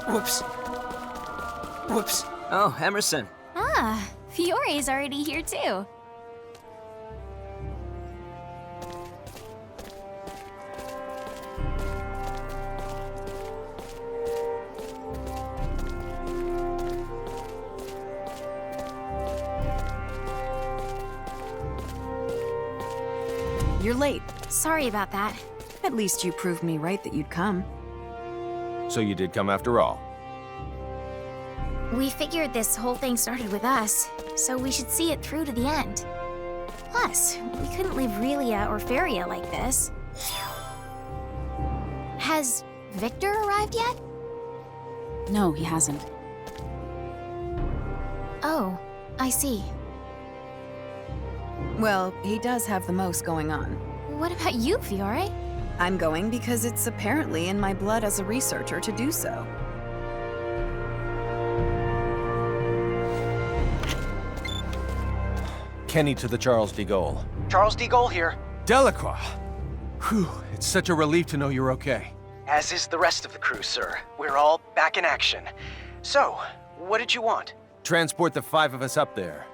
Whoops. Whoops. Oh, Emerson. Ah, Fiore's already here too. You're late. Sorry about that. At least you proved me right that you'd come. So you did come after all. We figured this whole thing started with us, so we should see it through to the end. Plus, we couldn't leave Relia or Feria like this. Has Victor arrived yet? No, he hasn't. Oh, I see. Well, he does have the most going on. What about you, Fiore? I'm going because it's apparently in my blood as a researcher to do so. Kenny to the Charles de Gaulle. Charles de Gaulle here, Delacroix! Whew, it's such a relief to know you're okay. as is the rest of the crew, sir. We're all back in action. So, what did you want? Transport the 5 of us up there.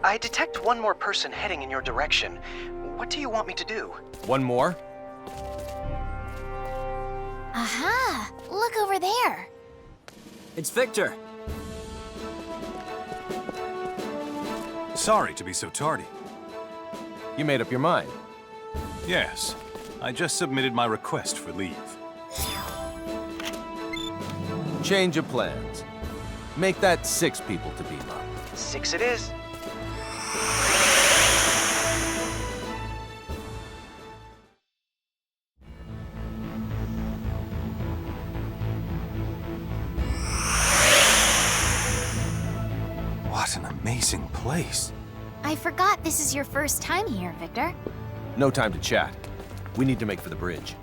I detect one more person heading in your direction. What do you want me to do? One more? Aha! Look over there! It's Victor. Sorry to be so tardy. You made up your mind. Yes, I just submitted my request for leave. Change of plans. Make that 6 people to beam up. 6 it is. What an amazing place. I forgot this is your first time here, Victor. No time to chat. We need to make for the bridge.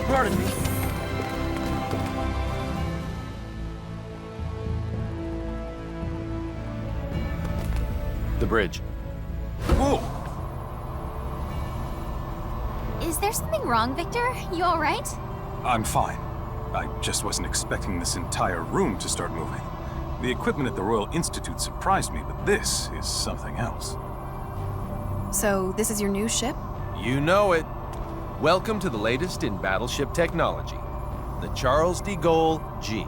Pardon me. The bridge. Whoa! Is there something wrong, Victor? You alright? I'm fine. I just wasn't expecting this entire room to start moving. The equipment at the Royal Institute surprised me, but this is something else. So, this is your new ship? You know it. Welcome to the latest in battleship technology. The Charles de Gaulle G.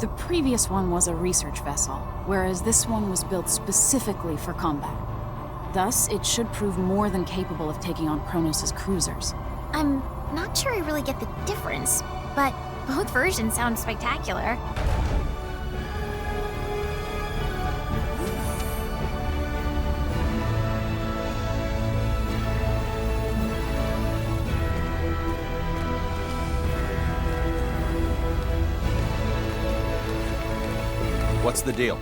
The previous one was a research vessel, whereas this one was built specifically for combat. Thus, it should prove more than capable of taking on Kronos' cruisers. I'm not sure I really get the difference, but both versions sound spectacular. What's the deal?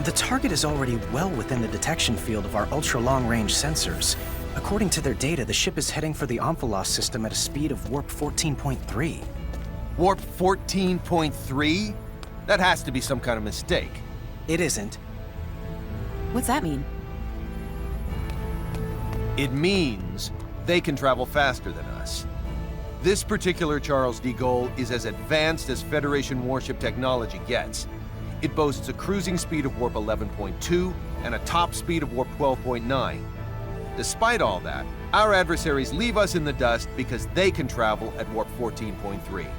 The target is already well within the detection field of our ultra-long-range sensors. According to their data, the ship is heading for the Omphalos system at a speed of warp 14.3. Warp 14.3? That has to be some kind of mistake. It isn't. What's that mean? It means they can travel faster than us. This particular Charles de Gaulle is as advanced as Federation warship technology gets. It boasts a cruising speed of warp 11.2 and a top speed of warp 12.9. Despite all that, our adversaries leave us in the dust because they can travel at warp 14.3.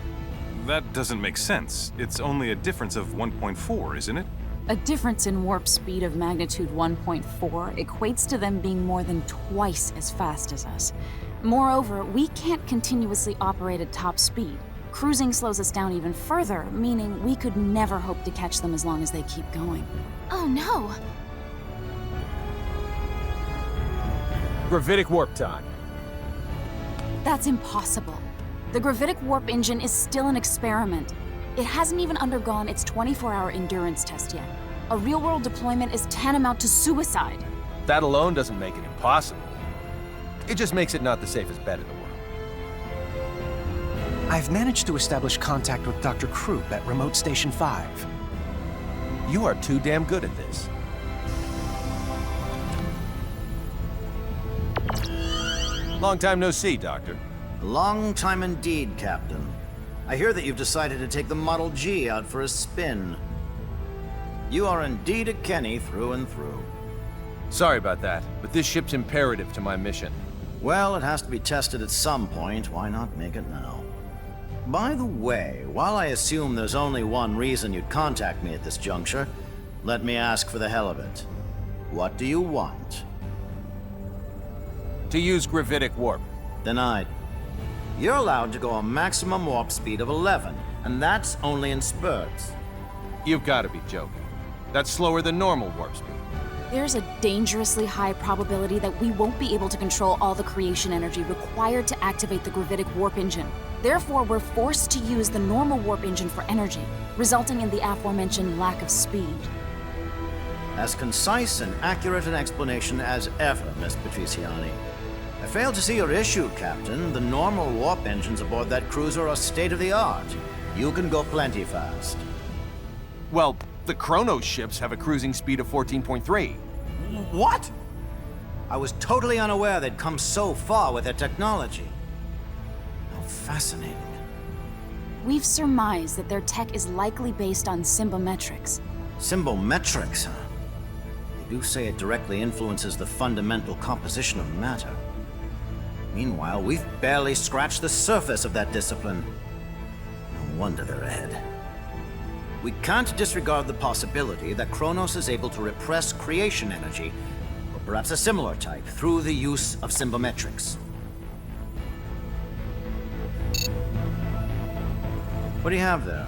That doesn't make sense. It's only a difference of 1.4, isn't it? A difference in warp speed of magnitude 1.4 equates to them being more than twice as fast as us. Moreover, we can't continuously operate at top speed. Cruising slows us down even further, meaning we could never hope to catch them as long as they keep going. Oh no! Gravitic warp time. That's impossible. The gravitic warp engine is still an experiment. It hasn't even undergone its 24-hour endurance test yet. A real-world deployment is tantamount to suicide. That alone doesn't make it impossible. It just makes it not the safest bet in the world. I've managed to establish contact with Dr. Krupp at Remote Station 5. You are too damn good at this. Long time no see, Doctor. Long time indeed, Captain. I hear that you've decided to take the Model G out for a spin. You are indeed a Kenny through and through. Sorry about that, but this ship's imperative to my mission. Well, it has to be tested at some point. Why not make it now? By the way, while I assume there's only one reason you'd contact me at this juncture, let me ask for the hell of it. What do you want? To use gravitic warp. Denied. You're allowed to go a maximum warp speed of 11, and that's only in spurts. You've got to be joking. That's slower than normal warp speed. There's a dangerously high probability that we won't be able to control all the creation energy required to activate the gravitic warp engine. Therefore, we're forced to use the normal warp engine for energy, resulting in the aforementioned lack of speed. As concise and accurate an explanation as ever, Miss Patriciani. I fail to see your issue, Captain. The normal warp engines aboard that cruiser are state-of-the-art. You can go plenty fast. Well, the Chronos ships have a cruising speed of 14.3. What? I was totally unaware they'd come so far with their technology. How fascinating. We've surmised that their tech is likely based on symbometrics. Symbometrics, huh? They do say it directly influences the fundamental composition of matter. Meanwhile, we've barely scratched the surface of that discipline. No wonder they're ahead. We can't disregard the possibility that Kronos is able to repress creation energy, or perhaps a similar type, through the use of symbometrics. What do you have there?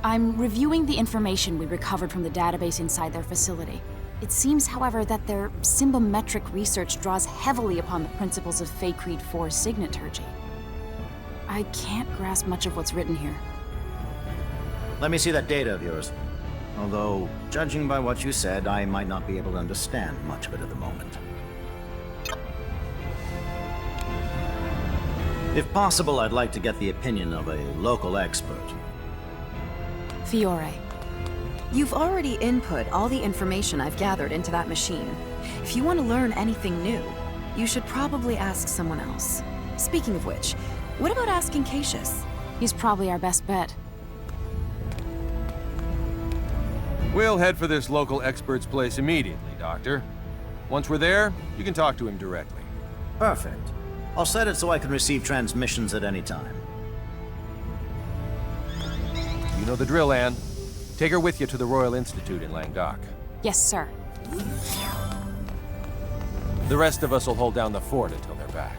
I'm reviewing the information we recovered from the database inside their facility. It seems, however, that their symbometric research draws heavily upon the principles of Fey Creed 4 signaturgy. I can't grasp much of what's written here. Let me see that data of yours. Although, judging by what you said, I might not be able to understand much of it at the moment. If possible, I'd like to get the opinion of a local expert. Fiore. You've already input all the information I've gathered into that machine. If you want to learn anything new, you should probably ask someone else. Speaking of which, what about asking Cassius? He's probably our best bet. We'll head for this local expert's place immediately, Doctor. Once we're there, you can talk to him directly. Perfect. I'll set it so I can receive transmissions at any time. You know the drill, Anne. Take her with you to the Royal Institute in Languedoc. Yes, sir. The rest of us will hold down the fort until they're back.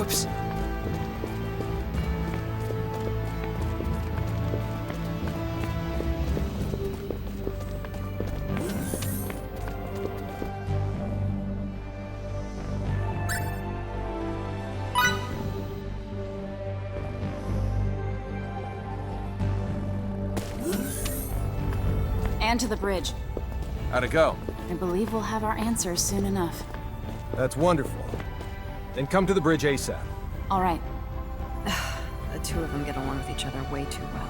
Whoops. And to the bridge. How'd it go? I believe we'll have our answers soon enough. That's wonderful. Then come to the bridge ASAP. All right. The two of them get along with each other way too well.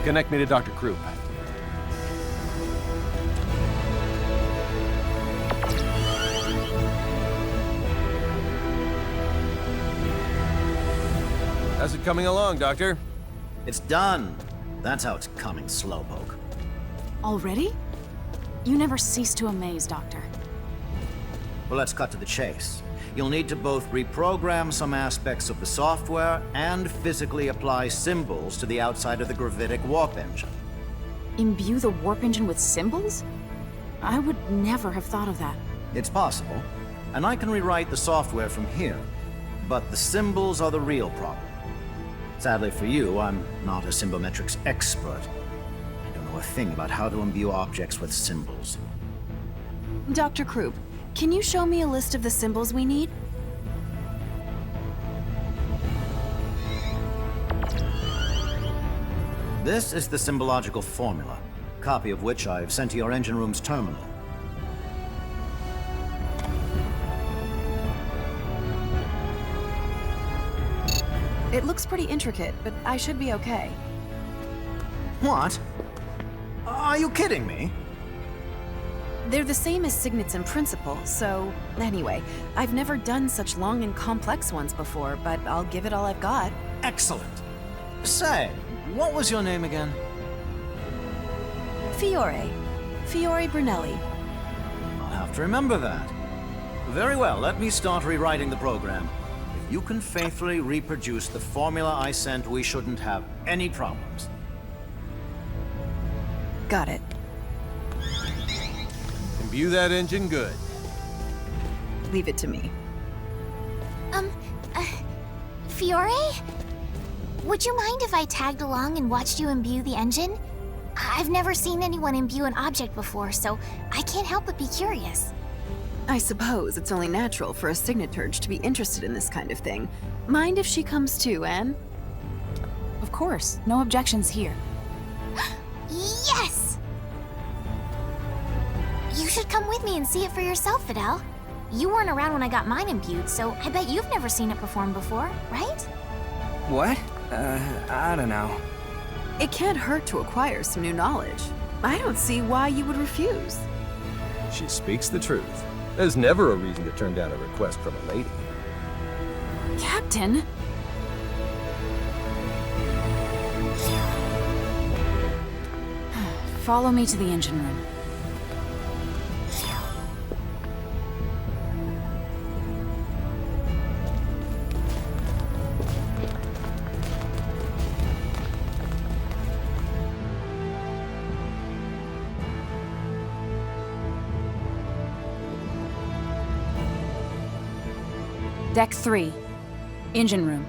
Connect me to Dr. Krupp. How's it coming along, Doctor? It's done. That's how it's coming, slowpoke. Already? You never cease to amaze, Doctor. Well, let's cut to the chase. You'll need to both reprogram some aspects of the software and physically apply symbols to the outside of the gravitic warp engine. Imbue the warp engine with symbols? I would never have thought of that. It's possible, and I can rewrite the software from here, but the symbols are the real problem. Sadly for you, I'm not a symbometrics expert. I don't know a thing about how to imbue objects with symbols. Dr. Krupp, can you show me a list of the symbols we need? This is the symbological formula, copy of which I've sent to your engine room's terminal. It looks pretty intricate, but I should be okay. What? Are you kidding me? They're the same as signets in principle, so... Anyway, I've never done such long and complex ones before, but I'll give it all I've got. Excellent. Say, what was your name again? Fiore. Fiore Brunelli. I'll have to remember that. Very well, let me start rewriting the program. If you can faithfully reproduce the formula I sent, we shouldn't have any problems. Got it. Imbue that engine good. Leave it to me. Fiore? Would you mind if I tagged along and watched you imbue the engine? I've never seen anyone imbue an object before, so I can't help but be curious. I suppose it's only natural for a signaturge to be interested in this kind of thing. Mind if she comes too, Anne? Of course, no objections here. Yes! You should come with me and see it for yourself, Fidel. You weren't around when I got mine imbued, so I bet you've never seen it perform before, right? What? I don't know. It can't hurt to acquire some new knowledge. I don't see why you would refuse. She speaks the truth. There's never a reason to turn down a request from a lady. Captain? Follow me to the engine room. Deck 3. Engine room.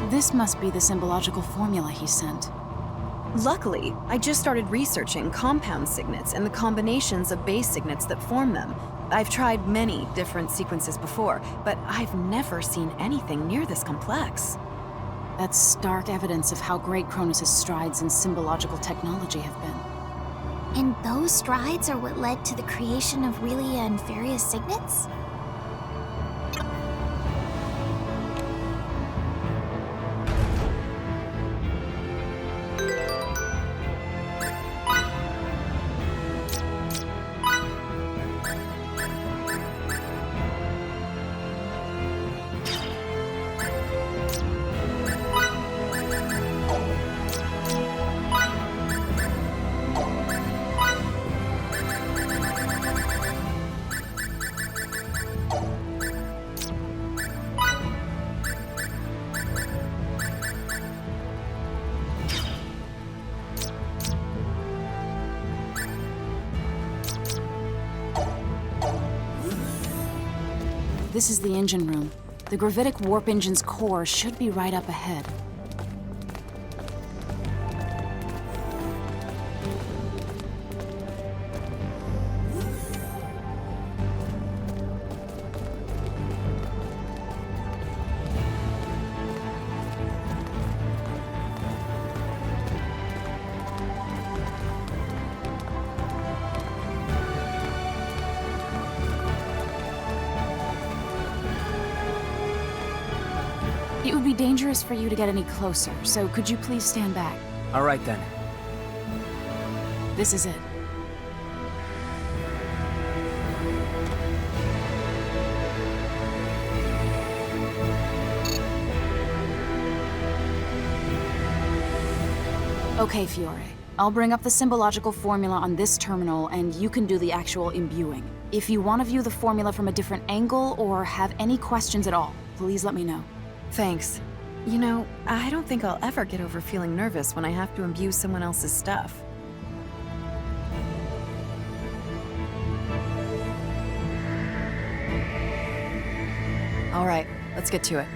This must be the symbological formula he sent. Luckily, I just started researching compound signets and the combinations of base signets that form them. I've tried many different sequences before, but I've never seen anything near this complex. That's stark evidence of how great Cronus' strides in symbological technology have been. And those strides are what led to the creation of really nefarious signets? This is the engine room. The gravitic warp engine's core should be right up ahead. It would be dangerous for you to get any closer, so could you please stand back? All right then. This is it. Okay, Fiore. I'll bring up the symbological formula on this terminal, and you can do the actual imbuing. If you want to view the formula from a different angle or have any questions at all, please let me know. Thanks. You know, I don't think I'll ever get over feeling nervous when I have to imbue someone else's stuff. All right, let's get to it.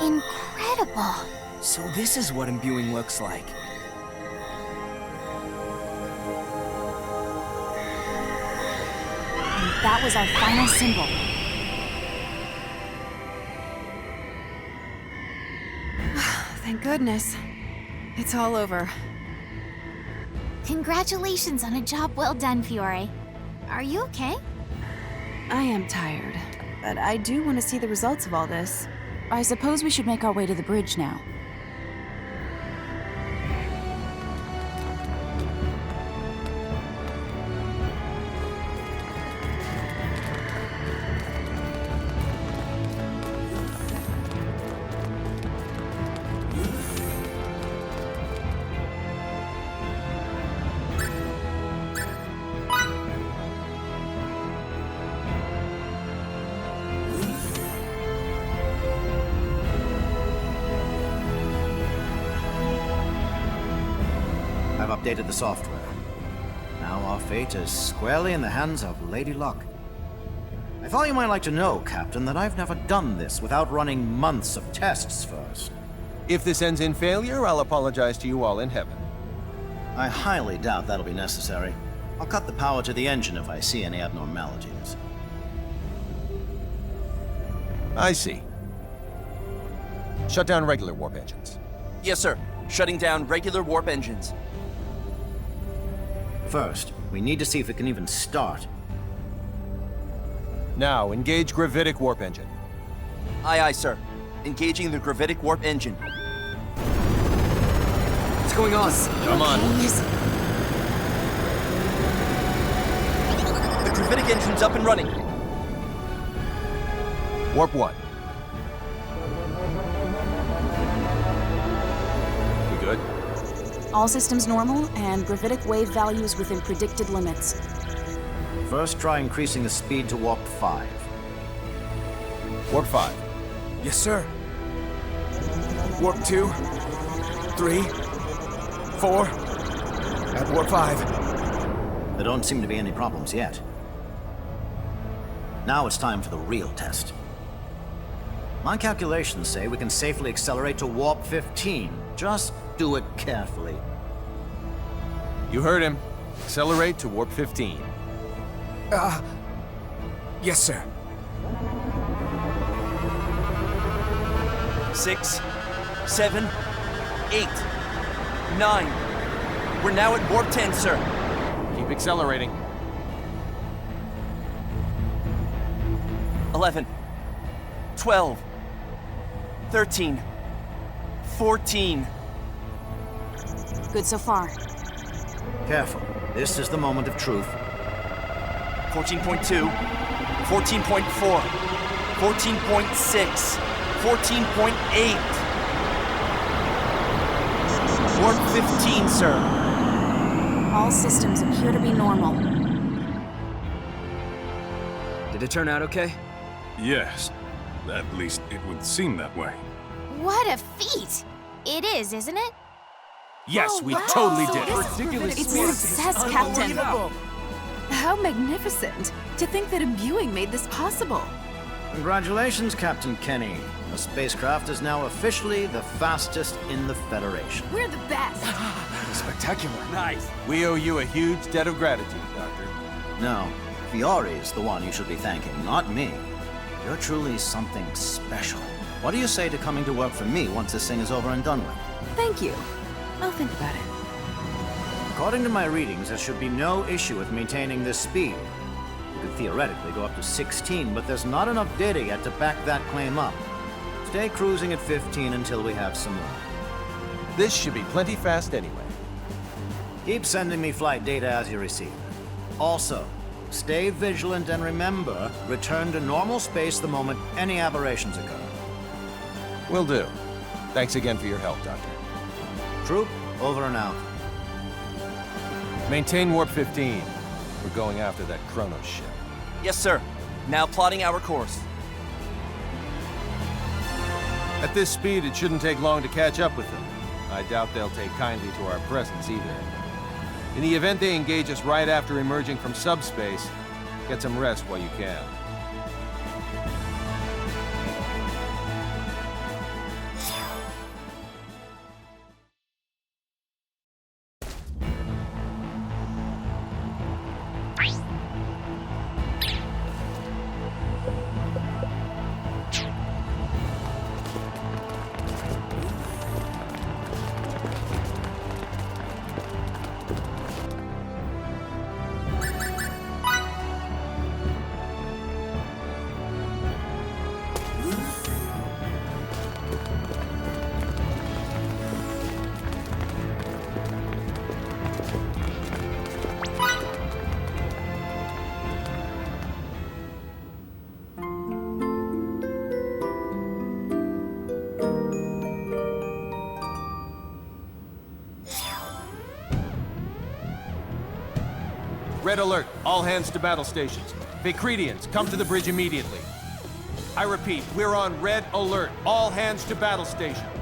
Incredible. So this is what imbuing looks like. And that was our final symbol. Thank goodness. It's all over. Congratulations on a job well done, Fiore. Are you okay? I am tired, but I do want to see the results of all this. I suppose we should make our way to the bridge now. I've updated the software. Now our fate is squarely in the hands of Lady Luck. I thought you might like to know, Captain, that I've never done this without running months of tests first. If this ends in failure, I'll apologize to you all in heaven. I highly doubt that'll be necessary. I'll cut the power to the engine if I see any abnormalities. I see. Shut down regular warp engines. Yes, sir. Shutting down regular warp engines. First, we need to see if it can even start. Now, engage gravitic warp engine. Aye, aye, sir. Engaging the gravitic warp engine. What's going on? Come on. The gravitic engine's up and running. Warp 1. We good? All systems normal, and gravitic wave values within predicted limits. First, try increasing the speed to warp 5. Warp 5. Yes, sir. Warp 2, 3, 4, and warp 5. There don't seem to be any problems yet. Now it's time for the real test. My calculations say we can safely accelerate to warp 15. Just do it carefully. You heard him. Accelerate to warp 15. Yes, sir. 6, 7, 8, 9. We're now at warp 10, sir. Keep accelerating. 11, 12, 13, 14. Good so far. Careful. This is the moment of truth. 14.2, 14.4, 14.6, 14.8. Warp 15, sir. All systems appear to be normal. Did it turn out okay? Yes. At least it would seem that way. What a feat! It is, isn't it? Yes, we totally did. It's success, Captain. How magnificent! To think that imbuing made this possible. Congratulations, Captain Kenny. The spacecraft is now officially the fastest in the Federation. We're the best! Spectacular. Nice. We owe you a huge debt of gratitude, Doctor. No, Fiori's the one you should be thanking, not me. You're truly something special. What do you say to coming to work for me once this thing is over and done with? Thank you. I'll think about it. According to my readings, there should be no issue with maintaining this speed. You could theoretically go up to 16, but there's not enough data yet to back that claim up. Stay cruising at 15 until we have some more. This should be plenty fast anyway. Keep sending me flight data as you receive it. Also, stay vigilant and remember, return to normal space the moment any aberrations occur. Will do. Thanks again for your help, Doctor. Troop, over and out. Maintain Warp 15. We're going after that Chronos ship. Yes, sir. Now plotting our course. At this speed, it shouldn't take long to catch up with them. I doubt they'll take kindly to our presence either. In the event they engage us right after emerging from subspace, get some rest while you can. Red alert. All hands to battle stations. Vacridians, come to the bridge immediately. I repeat, we're on red alert. All hands to battle stations.